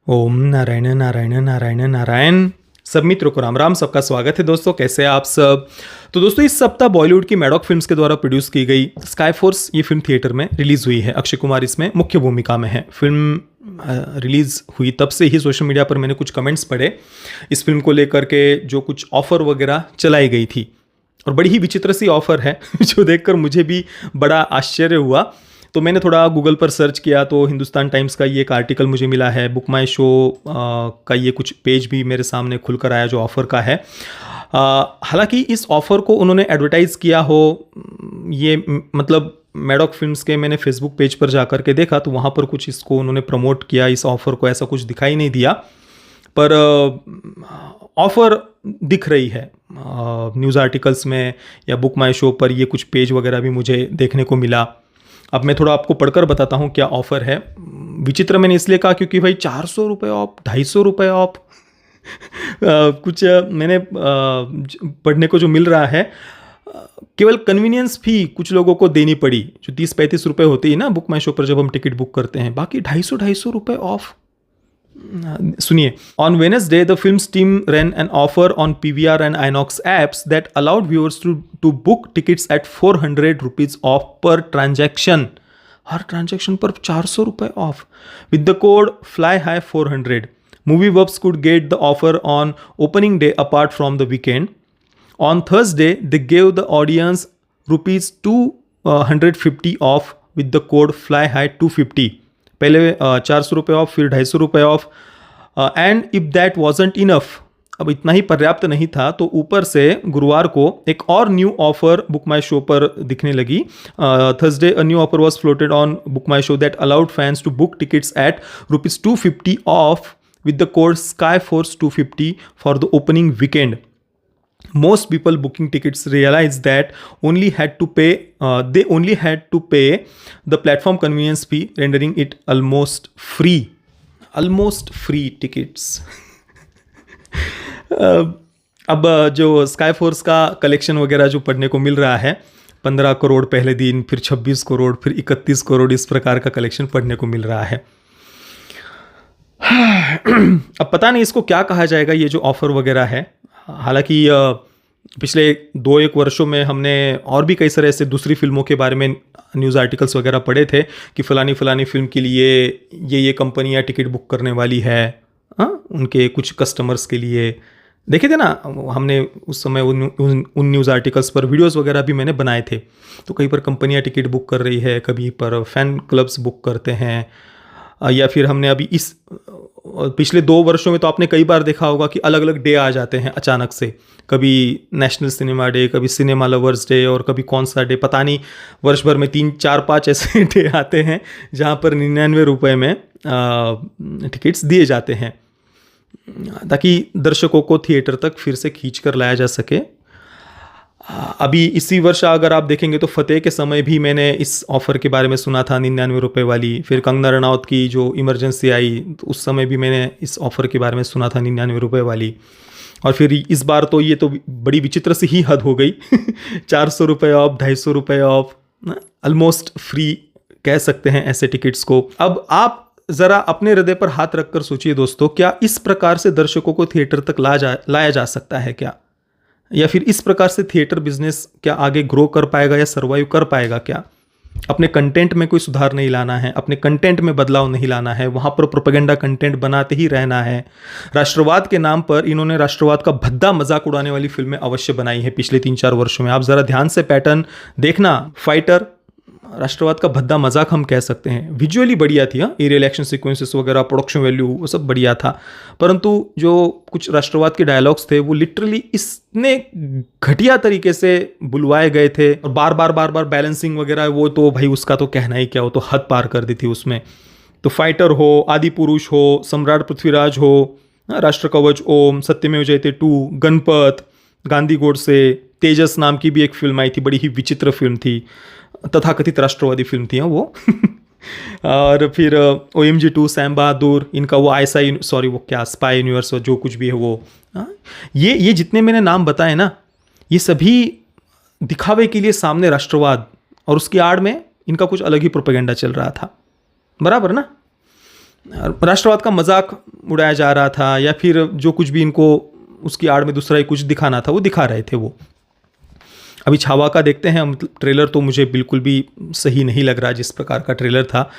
ओम नारायण नारायण नारायण नारायण। सब मित्रों को राम राम। सबका स्वागत है दोस्तों, कैसे हैं आप सब। तो दोस्तों, इस सप्ताह बॉलीवुड की मैडॉक फिल्म्स के द्वारा प्रोड्यूस की गई स्काई फोर्स ये फिल्म थिएटर में रिलीज हुई है। अक्षय कुमार इसमें मुख्य भूमिका में है। फिल्म रिलीज हुई तब से ही सोशल मीडिया पर मैंने कुछ कमेंट्स पढ़े इस फिल्म को लेकर के, जो कुछ ऑफर वगैरह चलाई गई थी, और बड़ी ही विचित्र सी ऑफर है जो देखकर मुझे भी बड़ा आश्चर्य हुआ। तो मैंने थोड़ा गूगल पर सर्च किया तो हिंदुस्तान टाइम्स का ये एक आर्टिकल मुझे मिला है, बुक माई शो का ये कुछ पेज भी मेरे सामने खुलकर आया जो ऑफ़र का है। हालांकि इस ऑफ़र को उन्होंने एडवर्टाइज़ किया हो, ये मतलब मैडॉक फिल्म्स के मैंने फेसबुक पेज पर जा कर के देखा तो वहाँ पर कुछ इसको उन्होंने प्रमोट किया, इस ऑफ़र को ऐसा कुछ दिखाई नहीं दिया। पर ऑफ़र दिख रही है न्यूज़ आर्टिकल्स में या बुक माई शो पर, ये कुछ पेज वगैरह भी मुझे देखने को मिला। अब मैं थोड़ा आपको पढ़कर बताता हूँ क्या ऑफ़र है। विचित्र मैंने इसलिए कहा क्योंकि भाई 400 रुपये ऑफ, 250 रुपये ऑफ कुछ मैंने पढ़ने को जो मिल रहा है, केवल कन्वीनियंस फी कुछ लोगों को देनी पड़ी जो 30-35 रुपये होती है ना बुक माई शो पर जब हम टिकट बुक करते हैं, बाकी 250 रुपये ऑफ। सुनिए, on Wednesday the films team ran an offer on PVR and Inox apps that allowed viewers to book tickets at 400 rupees off per transaction. Her transaction पर 400 रुपये of with the code fly high 400. Movie buffs could get the offer on opening day apart from the weekend. On Thursday, they gave the audience rupees 250 off with the code fly high 250. पहले 400 रुपये of, फिर 250 रुपये of. And if that wasn't enough, अब इतना ही पर्याप्त नहीं था तो ऊपर से गुरुवार को एक और new offer Book My Show पर दिखने लगी। Thursday a new offer was floated on Book My Show that allowed fans to book tickets at rupees 250 off with the code SKYFORCE 250 for the opening weekend. Most people booking tickets realized that they only had to pay the platform convenience fee, rendering it almost free tickets. अब जो sky force का collection वगैरह जो पढ़ने को मिल रहा है, 15 करोड़ पहले दिन, फिर 26 करोड़, फिर 31 करोड़, इस प्रकार का कलेक्शन पढ़ने को मिल रहा है। अब पता नहीं इसको क्या कहा जाएगा, ये जो ऑफ़र वगैरह है। हालांकि पिछले 2-1 वर्षों में हमने और भी कई सारे ऐसे दूसरी फिल्मों के बारे में न्यूज़ आर्टिकल्स वगैरह पढ़े थे कि फ़लानी फिल्म के लिए ये कंपनियां टिकट बुक करने वाली है, उनके कुछ कस्टमर्स के लिए। देखे थे ना हमने उस समय उन न्यूज़ आर्टिकल्स पर वीडियोस वगैरह भी मैंने बनाए थे। तो कहीं पर कंपनियां टिकट बुक कर रही है, कभी पर फ़ैन क्लब्स बुक करते हैं, या फिर हमने अभी इस पिछले 2 वर्षों में तो आपने कई बार देखा होगा कि अलग अलग डे आ जाते हैं अचानक से। कभी नेशनल सिनेमा डे, कभी सिनेमा लवर्स डे, और कभी कौन सा डे पता नहीं, वर्ष भर में 3-4-5 ऐसे डे आते हैं जहाँ पर 99 रुपये में टिकट्स दिए जाते हैं ताकि दर्शकों को थिएटर तक फिर से खींच कर लाया जा सके। अभी इसी वर्ष अगर आप देखेंगे तो फतेह के समय भी मैंने इस ऑफ़र के बारे में सुना था, 99 रुपये वाली। फिर कंगना रनौत की जो इमरजेंसी आई तो उस समय भी मैंने इस ऑफ़र के बारे में सुना था, 99 रुपये वाली। और फिर इस बार तो ये तो बड़ी विचित्र सी ही हद हो गई 400 रुपये ऑफ, 250 रुपये ऑफ, ऑलमोस्ट फ्री कह सकते हैं ऐसे टिकट्स को। अब आप ज़रा अपने हृदय पर हाथ रखकर सोचिए दोस्तों, क्या इस प्रकार से दर्शकों को थिएटर तक लाया जा सकता है क्या? या फिर इस प्रकार से थिएटर बिजनेस क्या आगे ग्रो कर पाएगा या सर्वाइव कर पाएगा क्या? अपने कंटेंट में कोई सुधार नहीं लाना है, अपने कंटेंट में बदलाव नहीं लाना है, वहाँ पर प्रोपेगेंडा कंटेंट बनाते ही रहना है। राष्ट्रवाद के नाम पर इन्होंने राष्ट्रवाद का भद्दा मजाक उड़ाने वाली फिल्में अवश्य बनाई है पिछले 3-4 वर्षों में। आप ज़रा ध्यान से पैटर्न देखना। फाइटर राष्ट्रवाद का भद्दा मजाक हम कह सकते हैं। विजुअली बढ़िया थी, एरियल एक्शन सीक्वेंसेस वगैरह, प्रोडक्शन वैल्यू, वो सब बढ़िया था, परंतु जो कुछ राष्ट्रवाद के डायलॉग्स थे वो लिटरली इतने घटिया तरीके से बुलवाए गए थे, और बार बार बैलेंसिंग वगैरह, वो तो भाई उसका तो कहना ही क्या, वो तो हद पार कर दी थी उसमें। तो फाइटर हो, आदि पुरुष हो, सम्राट पृथ्वीराज हो, राष्ट्र कवच ओम, सत्यमेव जयते 2, गणपत, गांधी गोडसे, तेजस नाम की भी एक फिल्म आई थी, बड़ी ही विचित्र फिल्म थी, तथाकथित राष्ट्रवादी फिल्म थी वो और फिर OMG 2, सैम बहादुर, इनका वो वो क्या स्पाई यूनिवर्स जो कुछ भी है वो। ये जितने मैंने नाम बताए ना, ये सभी दिखावे के लिए सामने राष्ट्रवाद, और उसकी आड़ में इनका कुछ अलग ही प्रोपेगेंडा चल रहा था, बराबर ना। राष्ट्रवाद का मजाक उड़ाया जा रहा था, या फिर जो कुछ भी इनको उसकी आड़ में दूसरा ही कुछ दिखाना था वो दिखा रहे थे वो। अभी छावा का देखते हैं हम ट्रेलर, तो मुझे बिल्कुल भी सही नहीं लग रहा जिस प्रकार का ट्रेलर था।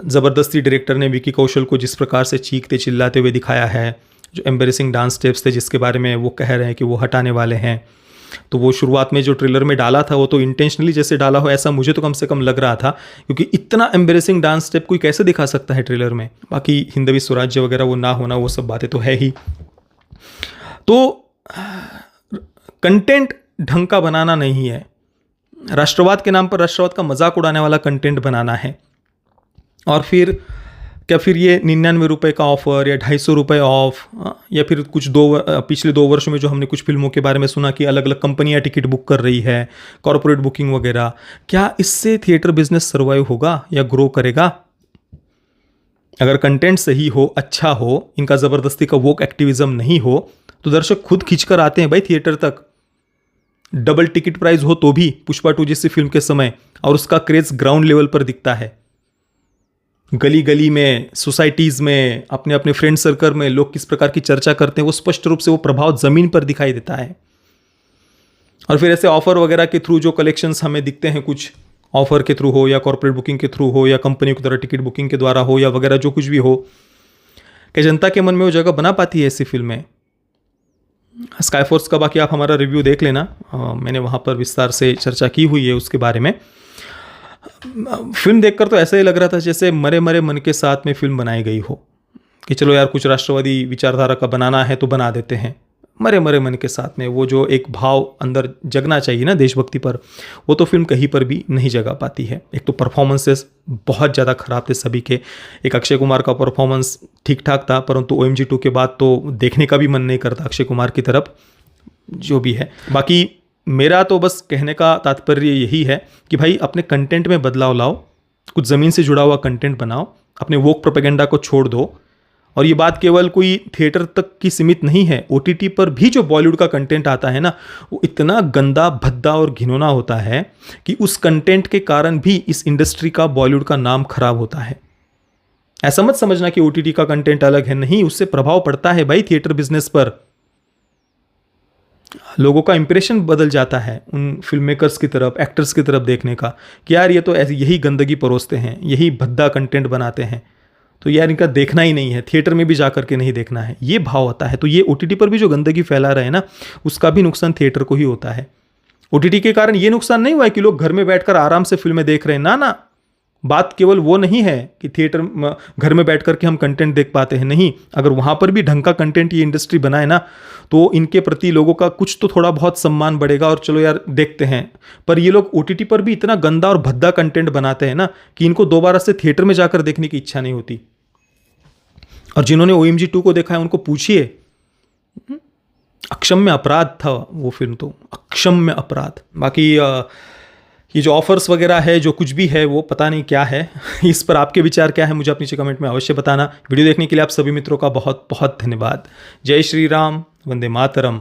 ज़बरदस्ती डायरेक्टर ने विकी कौशल को जिस प्रकार से चीखते चिल्लाते हुए दिखाया है, जो एम्बेरेसिंग डांस स्टेप्स थे जिसके बारे में वो कह रहे हैं कि वो हटाने वाले हैं, तो वो शुरुआत में जो ट्रेलर में डाला था वो तो इंटेंशनली जैसे डाला हो ऐसा मुझे तो कम से कम लग रहा था, क्योंकि इतना एम्बेरेसिंग डांस स्टेप कोई कैसे दिखा सकता है ट्रेलर में। बाकी हिंदवी स्वराज्य वगैरह वो ना होना, वो सब बातें तो है ही। तो कंटेंट ढंग का बनाना नहीं है, राष्ट्रवाद के नाम पर राष्ट्रवाद का मजाक उड़ाने वाला कंटेंट बनाना है। और फिर क्या फिर ये 99 रुपये का ऑफ़र या 250 रुपये ऑफ, या फिर कुछ पिछले 2 वर्षों में जो हमने कुछ फिल्मों के बारे में सुना कि अलग अलग कंपनियां टिकट बुक कर रही है, कॉरपोरेट बुकिंग वगैरह, क्या इससे थिएटर बिजनेस सर्वाइव होगा या ग्रो करेगा? अगर कंटेंट सही हो, अच्छा हो, इनका ज़बरदस्ती का वोक एक्टिविज्म नहीं हो, तो दर्शक खुद खींच कर आते हैं भाई थिएटर तक। डबल टिकट प्राइस हो तो भी पुष्पा 2 जैसी फिल्म के समय, और उसका क्रेज ग्राउंड लेवल पर दिखता है। गली गली में, सोसाइटीज़ में, अपने अपने फ्रेंड सर्कल में लोग किस प्रकार की चर्चा करते हैं, वो स्पष्ट रूप से वो प्रभाव ज़मीन पर दिखाई देता है। और फिर ऐसे ऑफर वगैरह के थ्रू जो कलेक्शंस हमें दिखते हैं, कुछ ऑफर के थ्रू हो या कॉर्पोरेट बुकिंग के थ्रू हो या कंपनी की तरह टिकट बुकिंग के द्वारा हो या वगैरह जो कुछ भी हो, क्या जनता के मन में वो जगह बना पाती है ऐसी फिल्में? स्काई फोर्स का बाकी आप हमारा रिव्यू देख लेना, मैंने वहाँ पर विस्तार से चर्चा की हुई है उसके बारे में। फिल्म देखकर तो ऐसा ही लग रहा था जैसे मरे मरे मन के साथ में फिल्म बनाई गई हो, कि चलो यार कुछ राष्ट्रवादी विचारधारा का बनाना है तो बना देते हैं। मरे मरे मन के साथ में वो जो एक भाव अंदर जगना चाहिए ना देशभक्ति पर, वो तो फिल्म कहीं पर भी नहीं जगा पाती है। एक तो परफॉर्मेंसेस बहुत ज़्यादा ख़राब थे सभी के। एक अक्षय कुमार का परफॉर्मेंस ठीक ठाक था, परंतु OMG 2 के बाद तो देखने का भी मन नहीं करता अक्षय कुमार की तरफ, जो भी है। बाकी मेरा तो बस कहने का तात्पर्य यही है कि भाई अपने कंटेंट में बदलाव लाओ, कुछ ज़मीन से जुड़ा हुआ कंटेंट बनाओ, अपने वोक प्रोपेगेंडा को छोड़ दो। और ये बात केवल कोई थिएटर तक की सीमित नहीं है, OTT पर भी जो बॉलीवुड का कंटेंट आता है ना, वो इतना गंदा, भद्दा और घिनौना होता है कि उस कंटेंट के कारण भी इस इंडस्ट्री का, बॉलीवुड का नाम खराब होता है। ऐसा मत समझना कि OTT का कंटेंट अलग है, नहीं, उससे प्रभाव पड़ता है भाई थिएटर बिजनेस पर। लोगों का इंप्रेशन बदल जाता है उन फिल्म मेकर्स की तरफ, एक्टर्स की तरफ देखने का, कि यार ये तो ऐसी यही गंदगी परोसते हैं, यही भद्दा कंटेंट बनाते हैं, तो यार इनका देखना ही नहीं है, थिएटर में भी जा करके नहीं देखना है, ये भाव होता है। तो ये OTT पर भी जो गंदगी फैला रहे हैं ना, उसका भी नुकसान थिएटर को ही होता है। OTT के कारण ये नुकसान नहीं हुआ है कि लोग घर में बैठकर आराम से फिल्में देख रहे हैं, ना ना, बात केवल वो नहीं है कि थिएटर घर में बैठ करके हम कंटेंट देख पाते हैं, नहीं। अगर वहाँ पर भी ढंग का कंटेंट ये इंडस्ट्री बनाए ना, तो इनके प्रति लोगों का कुछ तो थोड़ा बहुत सम्मान बढ़ेगा, और चलो यार देखते हैं। पर ये लोग OTT पर भी इतना गंदा और भद्दा कंटेंट बनाते हैं ना कि इनको दोबारा से थिएटर में जाकर देखने की इच्छा नहीं होती। और जिन्होंने OMG 2 को देखा है उनको पूछिए, अक्षम्य अपराध था वो फिल्म, तो अक्षम्य अपराध। बाकी ये जो ऑफर्स वगैरह है, जो कुछ भी है, वो पता नहीं क्या है। इस पर आपके विचार क्या है मुझे आप नीचे कमेंट में अवश्य बताना। वीडियो देखने के लिए आप सभी मित्रों का बहुत बहुत धन्यवाद। जय श्री राम, वंदे मातरम।